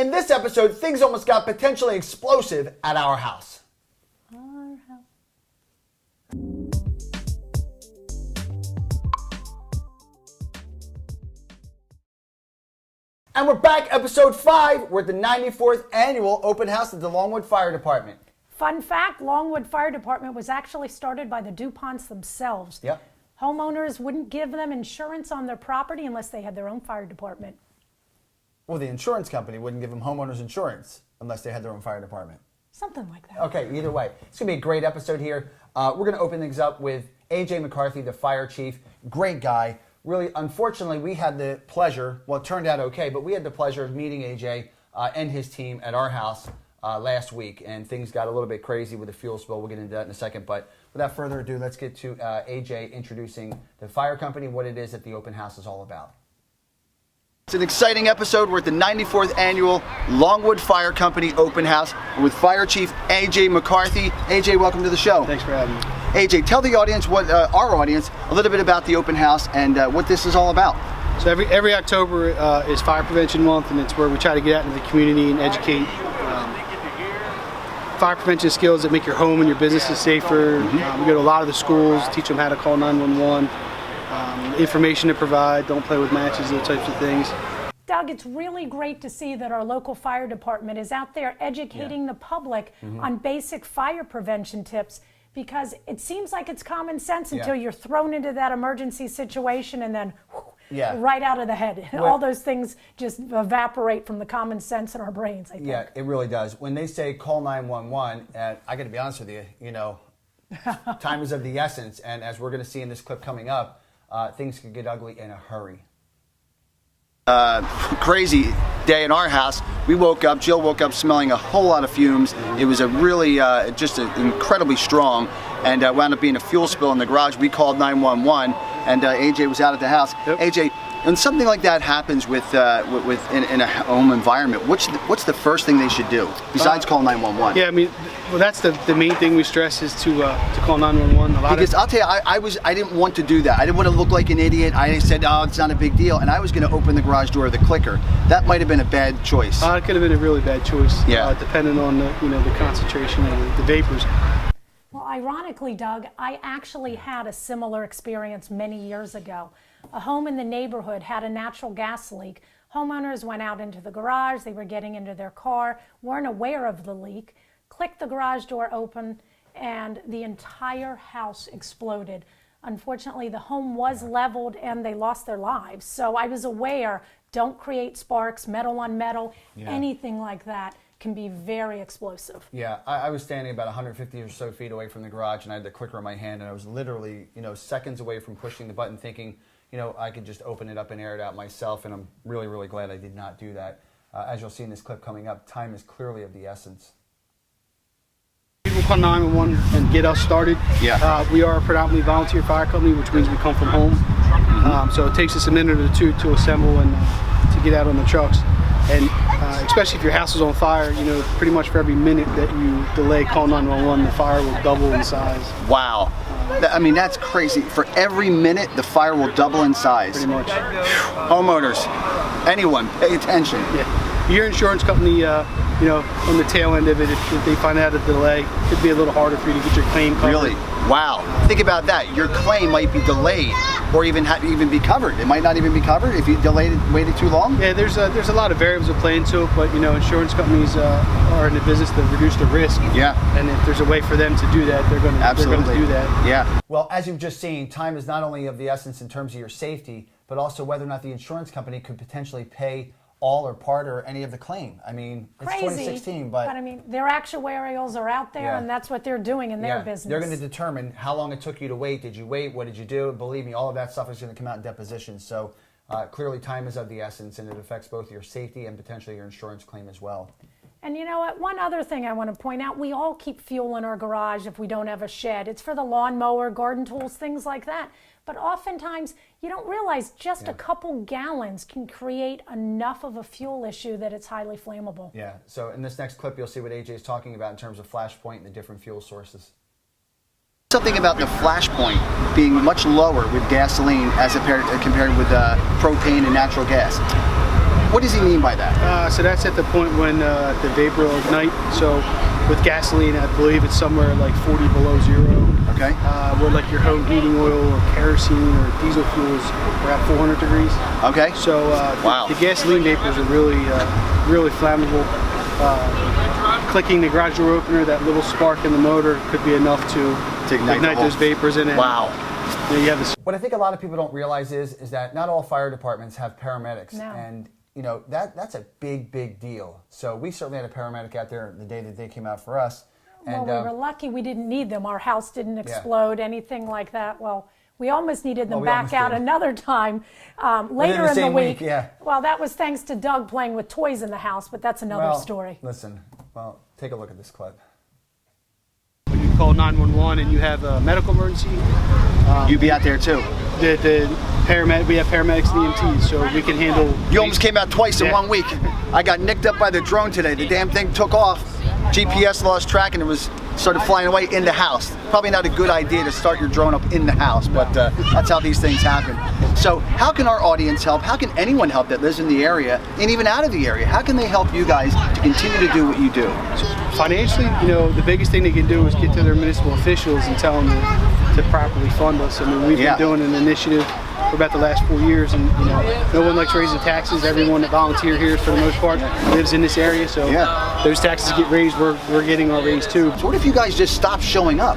In this episode, things almost got potentially explosive at our house. And we're back, episode 5. We're at the 94th annual open house at the Longwood Fire Department. Fun fact, Longwood Fire Department was actually started by the DuPonts themselves. Yep. Homeowners wouldn't give them insurance on their property unless they had their own fire department. Well, the insurance company wouldn't give them homeowners insurance unless they had their own fire department. Something like that. Okay, either way. It's going to be a great episode here. We're going to open things up with A.J. McCarthy, the fire chief. Great guy. Really, unfortunately, we had the pleasure, well, it turned out okay, but we had the pleasure of meeting A.J. And his team at our house last week, and things got a little bit crazy with the fuel spill. We'll get into that in a second, but without further ado, let's get to A.J. introducing the fire company, what it is that the open house is all about. It's an exciting episode. We're at the 94th annual Longwood Fire Company open house with Fire Chief A.J. McCarthy. A.J., welcome to the show. Thanks for having me. A.J., tell the audience, our audience, a little bit about the open house and what this is all about. So every October is Fire Prevention Month, and it's where we try to get out into the community and educate fire prevention skills that make your home and your businesses safer. We go to a lot of the schools, teach them how to call 911, information to provide, don't play with matches, those types of things. Doug, it's really great to see that our local fire department is out there educating the public on basic fire prevention tips, because it seems like it's common sense until you're thrown into that emergency situation and then right out of the head. All those things just evaporate from the common sense in our brains, I think. Yeah, it really does. When they say call 911, I got to be honest with you, time is of the essence, and as we're going to see in this clip coming up, things could get ugly in a hurry. Crazy day in our house. We woke up, Jill woke up smelling a whole lot of fumes. It was a really, just incredibly strong, and wound up being a fuel spill in the garage. We called 911, and AJ was out at the house. Yep. AJ, when something like that happens in a home environment, what's the first thing they should do besides call 911? Yeah, I mean, well, that's the main thing we stress is to call 911. Because I'll tell you, I didn't want to do that. I didn't want to look like an idiot. I said, oh, it's not a big deal, and I was going to open the garage door with the clicker. That might have been a bad choice. It could have been a really bad choice. Yeah. Depending on the concentration of the vapors. Well, ironically, Doug, I actually had a similar experience many years ago. A home in the neighborhood had a natural gas leak. Homeowners went out into the garage. They were getting into their car, weren't aware of the leak, clicked the garage door open, and the entire house exploded. Unfortunately, the home was leveled and they lost their lives. So I was aware, don't create sparks, metal on metal, anything like that can be very explosive. Yeah, I was standing about 150 or so feet away from the garage, and I had the clicker in my hand, and I was literally, seconds away from pushing the button, thinking, I could just open it up and air it out myself, and I'm really, really glad I did not do that. As you'll see in this clip coming up, time is clearly of the essence. People call 911 and get us started. Yeah. We are a predominantly volunteer fire company, which means we come from home. So it takes us a minute or two to assemble and to get out on the trucks. And especially if your house is on fire, pretty much for every minute that you delay call 911, the fire will double in size. Wow. I mean, that's crazy. For every minute, the fire will double in size. Pretty much. Homeowners, anyone, pay attention. Yeah. Your insurance company, on the tail end of it, if they find out a delay, it could be a little harder for you to get your claim covered. Really? Wow. Think about that. Your claim might be delayed or even be covered. It might not even be covered if you waited too long. Yeah, there's a lot of variables that play into it, but insurance companies are in the business to reduce the risk. Yeah. And if there's a way for them to do that, they're going to do that. Yeah. Well, as you've just seen, time is not only of the essence in terms of your safety, but also whether or not the insurance company could potentially pay all or part or any of the claim. I mean, it's Crazy, 2016, but I mean, their actuarials are out there, and that's what they're doing in their business. They're going to determine how long it took you to wait. Did you wait? What did you do? Believe me, all of that stuff is going to come out in depositions. So clearly time is of the essence, and it affects both your safety and potentially your insurance claim as well. And you know what? One other thing I want to point out, we all keep fuel in our garage if we don't have a shed. It's for the lawnmower, garden tools, things like that. But oftentimes, you don't realize just a couple gallons can create enough of a fuel issue that it's highly flammable. Yeah, so in this next clip, you'll see what AJ is talking about in terms of flashpoint and the different fuel sources. Something about the flash point being much lower with gasoline as compared with propane and natural gas. What does he mean by that? So that's at the point when the vapor will ignite. So with gasoline, I believe it's somewhere like 40 below zero. Okay. Where like your home heating oil or kerosene or diesel fuel is around 400 degrees. Okay. So wow. the gasoline vapors are really flammable. Clicking the garage door opener, that little spark in the motor could be enough to ignite those vapors in it. Wow. You have this. What I think a lot of people don't realize is that not all fire departments have paramedics. No. And you know, that's a big deal. So we certainly had a paramedic out there the day that they came out for us. And, well, we were lucky we didn't need them. Our house didn't explode, anything like that. Well, we almost needed them back out another time later in the week. Yeah. Well, that was thanks to Doug playing with toys in the house, but that's another story. Listen, well, take a look at this clip. When you call 911 and you have a medical emergency, You'd be out there too. The paramedic, we have paramedics and EMTs, so we can handle. You almost came out twice in 1 week. I got nicked up by the drone today. The damn thing took off. GPS lost track and it started flying away in the house. Probably not a good idea to start your drone up in the house, but that's how these things happen. So how can our audience help? How can anyone help that lives in the area and even out of the area? How can they help you guys to continue to do what you do? Financially, you know, the biggest thing they can do is get to their municipal officials and tell them to properly fund us. I mean, we've been doing an initiative for about the last 4 years, and you know, no one likes raising taxes. Everyone that volunteer here, for the most part, lives in this area, so those taxes get raised. We're getting our raise too. So what if you guys just stop showing up?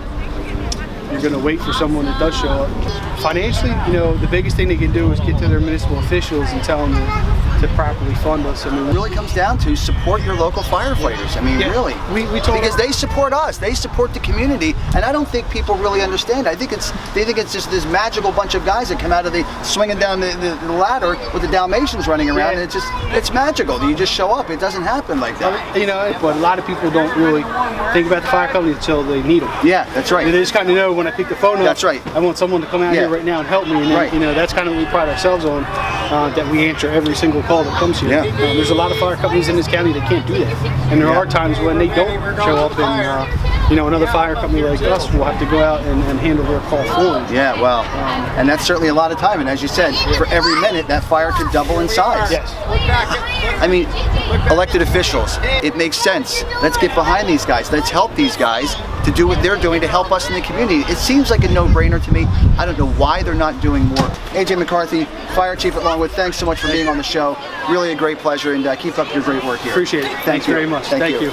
You're going to wait for someone that does show up. Financially, you know, the biggest thing they can do is get to their municipal officials and tell them to properly fund us. I mean, It really comes down to support your local firefighters. I mean, really. We told because they support us, they support the community, and I don't think people really understand. I think they think it's just this magical bunch of guys that come out of swinging down the ladder with the Dalmatians running around, and it's magical. You just show up. It doesn't happen like that. You know, but a lot of people don't really think about the fire company until they need them. Yeah, that's right. And they just kind of know when I pick the phone up. That's right. I want someone to come out here right now and help me. And then, you know, that's kind of what we pride ourselves on, that we answer every single call that comes here. Yeah. There's a lot of fire companies in this county that can't do that, and there are times when they don't show up, and you know, another fire company like us will have to go out and handle their call for them. Yeah, well, and that's certainly a lot of time. And as you said, for every minute, that fire could double in size. Yes. I mean, elected officials, it makes sense. Let's get behind these guys. Let's help these guys to do what they're doing to help us in the community. It seems like a no-brainer to me. I don't know why they're not doing more. AJ McCarthy, Fire Chief at Longwood, thanks so much for being on the show. Really a great pleasure, and keep up your great work here. Appreciate it. Thanks very much. Thank you.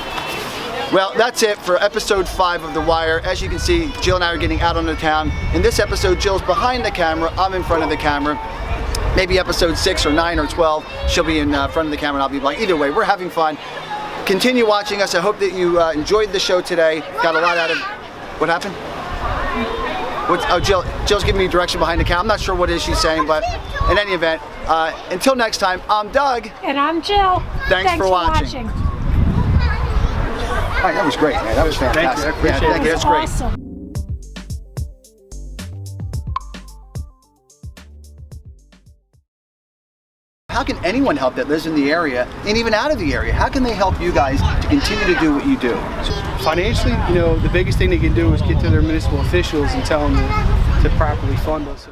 Well, that's it for episode 5 of The Wire. As you can see, Jill and I are getting out on the town. In this episode, Jill's behind the camera, I'm in front of the camera. Maybe episode 6 or 9 or 12, she'll be in front of the camera and I'll be behind. Either way, we're having fun. Continue watching us. I hope that you enjoyed the show today. Got a lot out of... What happened? Jill's giving me direction behind the camera. I'm not sure what it is she's saying, but in any event, until next time, I'm Doug. And I'm Jill. Thanks for watching. All right, that was great, man. That was fantastic. Thank you. I appreciate it. That's great. Awesome. How can anyone help that lives in the area and even out of the area? How can they help you guys to continue to do what you do? Financially, you know, the biggest thing they can do is get to their municipal officials and tell them to properly fund us.